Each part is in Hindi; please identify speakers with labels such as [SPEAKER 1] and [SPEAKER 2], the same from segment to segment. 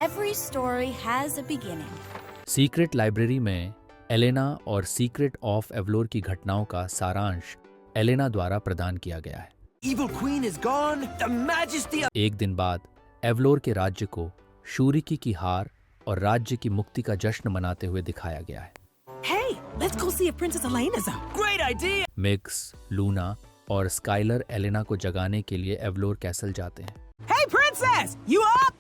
[SPEAKER 1] Every story has a beginning.
[SPEAKER 2] Secret library में एलेना और सीक्रेट ऑफ एवलोर की घटनाओं का सारांश एलेना द्वारा प्रदान किया गया है।
[SPEAKER 3] Evil Queen is gone. The majesty of...
[SPEAKER 2] एक दिन बाद एवलोर के राज्य को शूरिकी की हार और राज्य की मुक्ति का जश्न मनाते हुए दिखाया गया है।
[SPEAKER 3] Hey, let's go see if Princess Elena's up. Great idea.
[SPEAKER 2] Mix, Luna और स्काइलर एलेना को जगाने के लिए एवलोर कैसल जाते हैं।
[SPEAKER 3] Hey, Princess, you up?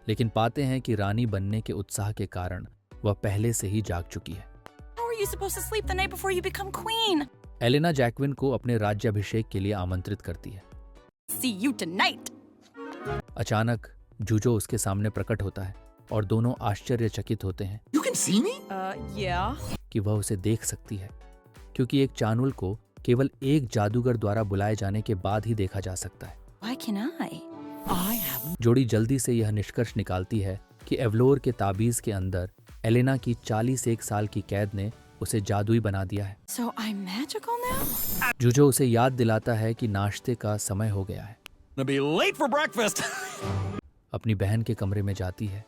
[SPEAKER 2] लेकिन पाते हैं कि रानी बनने के उत्साह के कारण वह पहले से ही जाग चुकी है।
[SPEAKER 1] How are you supposed to sleep the night before you become queen?
[SPEAKER 2] Elena Jaquin को अपने राज्याभिषेक के लिए आमंत्रित करती है।
[SPEAKER 1] See you tonight.
[SPEAKER 2] अचानक जूजो उसके सामने प्रकट होता है और दोनों आश्चर्यचकित होते हैं
[SPEAKER 3] You can see me?
[SPEAKER 1] Yeah.
[SPEAKER 2] कि वह उसे देख सकती है, क्योंकि एक चानुल को केवल एक जादूगर द्वारा बुलाए जाने के बाद ही देखा जा सकता है।
[SPEAKER 1] Why can I?
[SPEAKER 3] I have...
[SPEAKER 2] जोड़ी जल्दी से यह निष्कर्ष निकालती है कि एवलोर के ताबीज के अंदर एलेना की 41 साल की कैद ने उसे जादुई बना दिया है।
[SPEAKER 1] So I'm magical now?
[SPEAKER 2] जूजो उसे याद दिलाता है कि नाश्ते का समय हो गया है।
[SPEAKER 3] Gonna be late for breakfast.
[SPEAKER 2] अपनी बहन के कमरे में जाती है,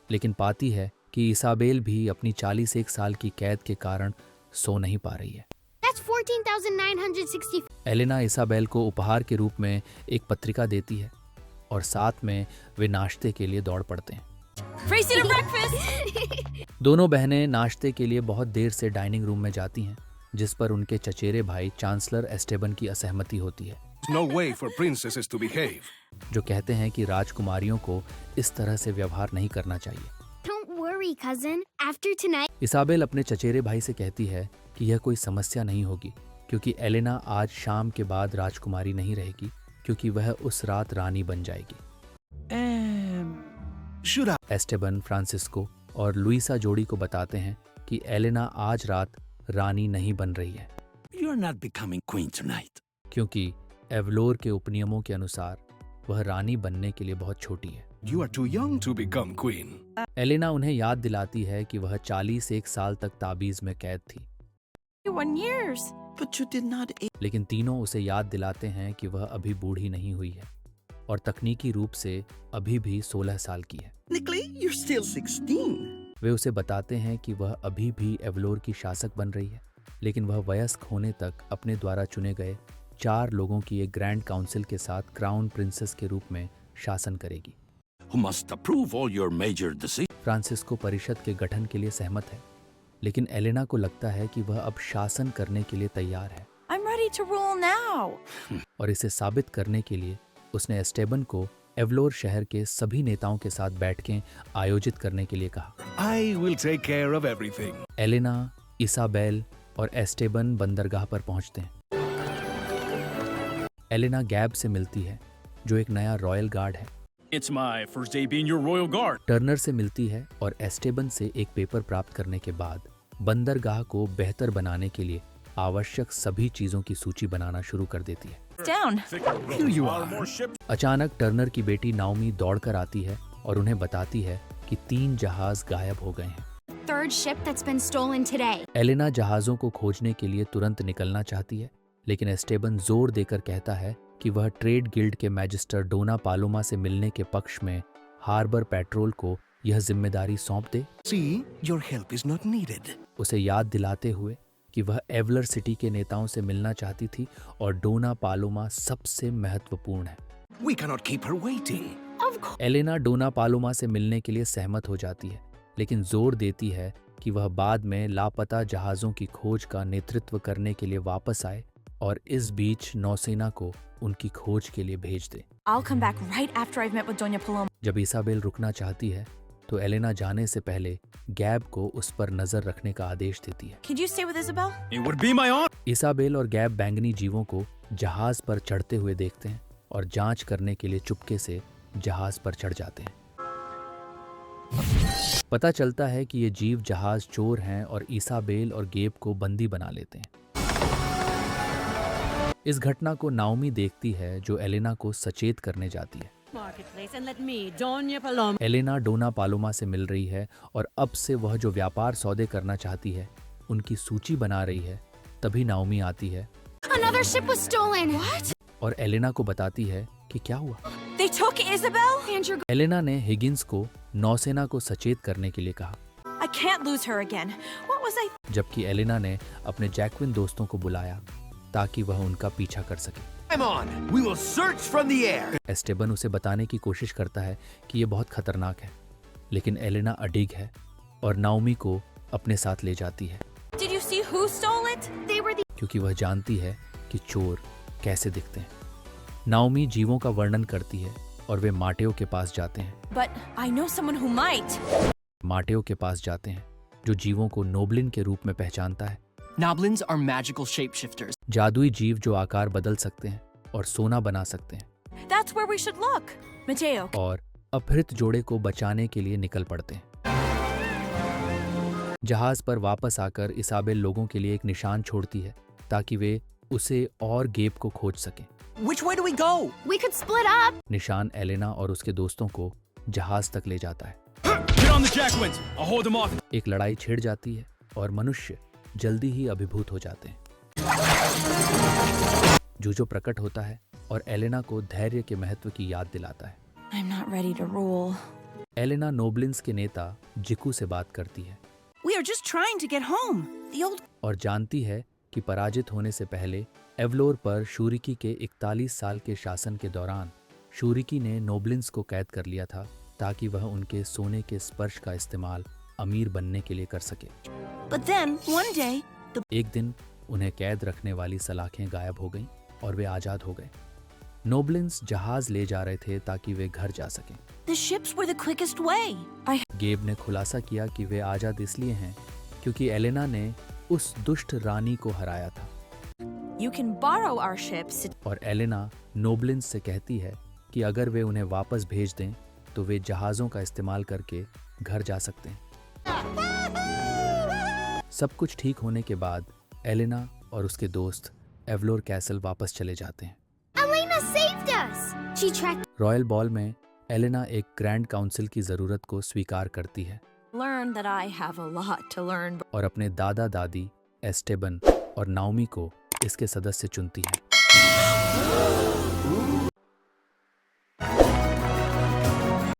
[SPEAKER 2] लेकिन पाती है कि इसाबेल भी अपनी 41 साल की कैद के कारण सो नहीं पा रही है।
[SPEAKER 4] That's 14,960.
[SPEAKER 2] एलेना इसाबेल को उपहार के रूप में एक पत्रिका देती है और साथ में वे नाश्ते के लिए दौड़ पड़ते हैं।
[SPEAKER 1] Tracy to breakfast!
[SPEAKER 2] दोनों बहनें नाश्ते के लिए बहुत देर से डाइनिंग रूम में जाती हैं, जिस पर उनके चचेरे भाई चांसलर एस्टेबन की असहमति होती है,
[SPEAKER 5] No way for princesses to behave.
[SPEAKER 2] जो कहते हैं कि राजकुमारियों को इस तरह से व्यवहार नहीं करना चाहिए।
[SPEAKER 4] Don't worry, cousin. After tonight,
[SPEAKER 2] Isabel अपने चचेरे भाई से कहती है कि यह कोई समस्या नहीं होगी, क्योंकि एलेना आज शाम के बाद राजकुमारी नहीं रहेगी, क्योंकि वह उस रात रानी बन जाएगी।
[SPEAKER 5] Should I?
[SPEAKER 2] एस्टेबन फ्रांसिस्को और लुइसा जोड़ी को बताते हैं कि एलेना आज रात रानी नहीं बन रही है,
[SPEAKER 5] You're not becoming queen tonight.
[SPEAKER 2] क्योंकि एवलोर के उपनियमों के अनुसार वह रानी बनने के लिए बहुत छोटी है।
[SPEAKER 5] You are too young to become queen.
[SPEAKER 2] Elena उन्हें याद दिलाती है कि वह 41 साल तक ताबीज में कैद थी,
[SPEAKER 1] 1 years.
[SPEAKER 3] But you did not...
[SPEAKER 2] लेकिन तीनों उसे याद दिलाते हैं कि वह अभी बूढ़ी नहीं हुई है और तकनीकी रूप से अभी भी 16 साल की है।
[SPEAKER 3] Technically, you're still 16.
[SPEAKER 2] वे उसे बताते हैं कि वह अभी भी एवलोर की शासक बन रही है, लेकिन वह वयस्क होने तक अपने द्वारा चुने गए 4 लोगों की एक ग्रैंड काउंसिल के साथ क्राउन प्रिंसेस के रूप में शासन करेगी।
[SPEAKER 5] Who must approve all your major decisions.
[SPEAKER 2] Francisco परिषद के गठन के लिए सहमत है, लेकिन एलेना को लगता है कि वह अब शासन करने के लिए तैयार है,
[SPEAKER 1] I'm ready to rule now.
[SPEAKER 2] और इसे साबित करने के लिए उसने एस्टेबन को एवलोर शहर के सभी नेताओं के साथ बैठकें आयोजित करने के लिए कहा।
[SPEAKER 5] I will take care of everything.
[SPEAKER 2] Elena, Isabel और एस्टेबन बंदरगाह पर पहुंचते हैं। एलेना गैब से मिलती है, जो एक नया रॉयल गार्ड है।
[SPEAKER 6] It's my first day being your royal guard.
[SPEAKER 2] Turner से मिलती है और एस्टेबन से एक पेपर प्राप्त करने के बाद बंदरगाह को बेहतर बनाने के लिए आवश्यक सभी चीजों की सूची बनाना शुरू कर देती है।
[SPEAKER 1] Down.
[SPEAKER 5] Here you are.
[SPEAKER 6] More ships.
[SPEAKER 2] अचानक टर्नर की बेटी नाओमी दौड़कर आती है और उन्हें बताती है कि 3 जहाज गायब हो गए हैं।
[SPEAKER 4] third ship that's been stolen today.
[SPEAKER 2] Elena जहाजों को खोजने के लिए तुरंत निकलना चाहती है, लेकिन एस्टेबन जोर देकर कहता है कि वह ट्रेड गिल्ड के मैजिस्टर डोना पालोमा से मिलने के पक्ष में हार्बर पेट्रोल को यह जिम्मेदारी सौंप दे।
[SPEAKER 5] See, your help is not needed.
[SPEAKER 2] उसे याद दिलाते हुए कि वह एवलर सिटी के नेताओं से मिलना चाहती थी और डोना पालोमा सबसे महत्वपूर्ण है।
[SPEAKER 5] We cannot keep her waiting.
[SPEAKER 4] Of course.
[SPEAKER 2] Elena Dona Paloma से मिलने के लिए सहमत हो जाती है, लेकिन जोर देती है कि वह बाद में लापता जहाज़ों की खोज का नेतृत्व करने के लिए वापस आए और इस बीच नौसेना को उनकी खोज के लिए भेज दे।
[SPEAKER 1] I'll come back right after I've met with Doña Paloma.
[SPEAKER 2] जब इसाबेल रुकना चाहती है तो एलेना जाने से पहले गैब को उस पर नजर रखने का आदेश देती है।
[SPEAKER 1] Could you stay with Isabel?
[SPEAKER 6] It would be my honor.
[SPEAKER 2] Isabel और गैब बैंगनी जीवों को जहाज पर चढ़ते हुए देखते हैं और जांच करने के लिए चुपके से जहाज पर चढ़ जाते हैं। पता चलता है कि ये जीव जहाज चोर हैं और इसाबेल और गेब को बंदी बना लेते हैं। इस घटना को नाओमी देखती है, जो एलेना को सचेत करने जाती है।
[SPEAKER 7] Marketplace and let me, Doña Paloma.
[SPEAKER 2] Elena Dona Paloma से मिल रही है और अब से वह जो व्यापार सौदे करना चाहती है उनकी सूची बना रही है। तभी नाओमी आती है
[SPEAKER 4] Another ship was stolen.
[SPEAKER 1] What?
[SPEAKER 2] और एलेना को बताती है कि क्या हुआ।
[SPEAKER 1] They took Isabel?
[SPEAKER 4] Andrew,
[SPEAKER 2] Elena ने हिगिंस को नौसेना को सचेत करने के लिए कहा,
[SPEAKER 1] I can't lose her again. What was I?
[SPEAKER 2] जबकि एलेना ने अपने जैक्विन दोस्तों को बुलाया ताकि वह उनका पीछा कर सके।
[SPEAKER 5] I'm on. We will search from the air.
[SPEAKER 2] Esteban उसे बताने की कोशिश करता है कि यह बहुत खतरनाक है, लेकिन एलेना अडिग है और नाओमी को अपने साथ ले जाती है
[SPEAKER 1] Did you see who stole it?
[SPEAKER 4] They were the
[SPEAKER 2] क्योंकि वह जानती है कि चोर कैसे दिखते हैं। नाओमी जीवों का वर्णन करती है और वे माटेओ के पास जाते हैं।
[SPEAKER 1] But I know someone who might.
[SPEAKER 2] माटेओ के पास जाते हैं जो जीवों को नोब्लिन के रूप में पहचानता है,
[SPEAKER 3] Noblins are magical shapeshifters.
[SPEAKER 2] जादुई जीव जो आकार बदल सकते हैं और सोना बना सकते हैं,
[SPEAKER 1] That's where we should look. Mateo.
[SPEAKER 2] और अपहृत जोड़े को बचाने के लिए निकल पड़ते हैं। जहाज पर वापस आकर इसाबेल लोगों के लिए एक निशान छोड़ती है ताकि वे उसे और गेब को खोज सकें।
[SPEAKER 3] Which way do we go?
[SPEAKER 4] We could split up.
[SPEAKER 2] निशान एलेना और उसके दोस्तों को जहाज तक ले जाता है।
[SPEAKER 6] Get on the Jacquins. I'll hold them off.
[SPEAKER 2] एक लड़ाई छिड़ जाती है और मनुष्य जल्दी ही अभिभूत हो जाते हैं। जूजो प्रकट होता है और एलेना को धैर्य के महत्व की याद दिलाता है।
[SPEAKER 1] I'm not ready to rule.
[SPEAKER 2] Elena Noblins के नेता जिकू से बात करती है
[SPEAKER 3] We are just trying to get home. The old
[SPEAKER 2] और जानती है कि पराजित होने से पहले एवलोर पर शूरिकी के 41 साल के शासन के दौरान शूरिकी ने नोब्लिन्स को कैद कर लिया था ताकि वह उनके सोने के स्पर्श का इस्तेमाल अमीर बनने के लिए कर सके।
[SPEAKER 3] But then one day
[SPEAKER 2] एक दिन उन्हें कैद रखने वाली सलाखें गायब हो गईं और वे आजाद हो गए। नोब्लिन्स जहाज ले जा रहे थे ताकि वे घर जा सकें।
[SPEAKER 3] the ships were the quickest way.
[SPEAKER 2] गेब ने खुलासा किया कि वे आजाद इसलिए हैं क्योंकि एलेना ने उस दुष्ट रानी को हराया था,
[SPEAKER 1] You can borrow our ships.
[SPEAKER 2] और एलेना नोब्लिन्स से कहती है कि अगर वे उन्हें वापस भेज दें तो वे जहाज़ों का इस्तेमाल करके घर जा सकते हैं। सब कुछ ठीक होने के बाद एलेना और उसके दोस्त एवलोर कैसल वापस चले जाते हैं।
[SPEAKER 4] Elena saved us. She tracked
[SPEAKER 2] royal ball में एलेना एक ग्रैंड काउंसिल की ज़रूरत को स्वीकार करती है
[SPEAKER 1] Learn that I have a lot to learn.
[SPEAKER 2] और अपने दादा दादी एस्टेबन और नाओमी को इसके सदस्य चुनती है।